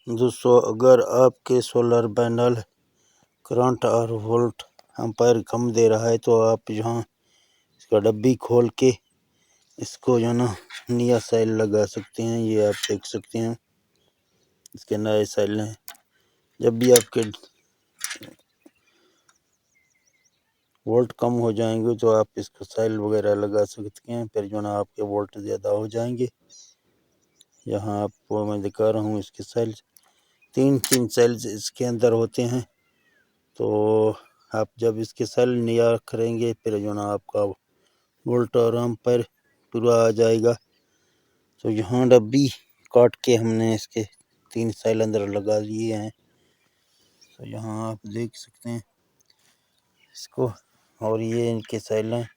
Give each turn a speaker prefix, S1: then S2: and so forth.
S1: दोस्तों, अगर आपके सोलर पैनल करंट और वोल्ट एम्पायर कम दे रहा है तो आप यहाँ इसका डब्बी खोल के इसको जो ना नया सेल लगा सकते हैं। ये आप देख सकते हैं, इसके नए सेल हैं। जब भी आपके वोल्ट कम हो जाएंगे तो आप इसको सेल वगैरह लगा सकते हैं, फिर जो ना आपके वोल्ट ज़्यादा हो जाएंगे। यहाँ आपको मैं दिखा रहा हूँ इसके सेल, तीन सेल्स इसके अंदर होते हैं। तो आप जब इसके सेल नया करेंगे फिर जो ना आपका वोल्ट और एम्पायर पूरा आ जाएगा। तो यहाँ डब्बी काट के हमने इसके 3 सेल अंदर लगा दिए हैं। तो यहाँ आप देख सकते हैं इसको, और ये इनके सेल हैं।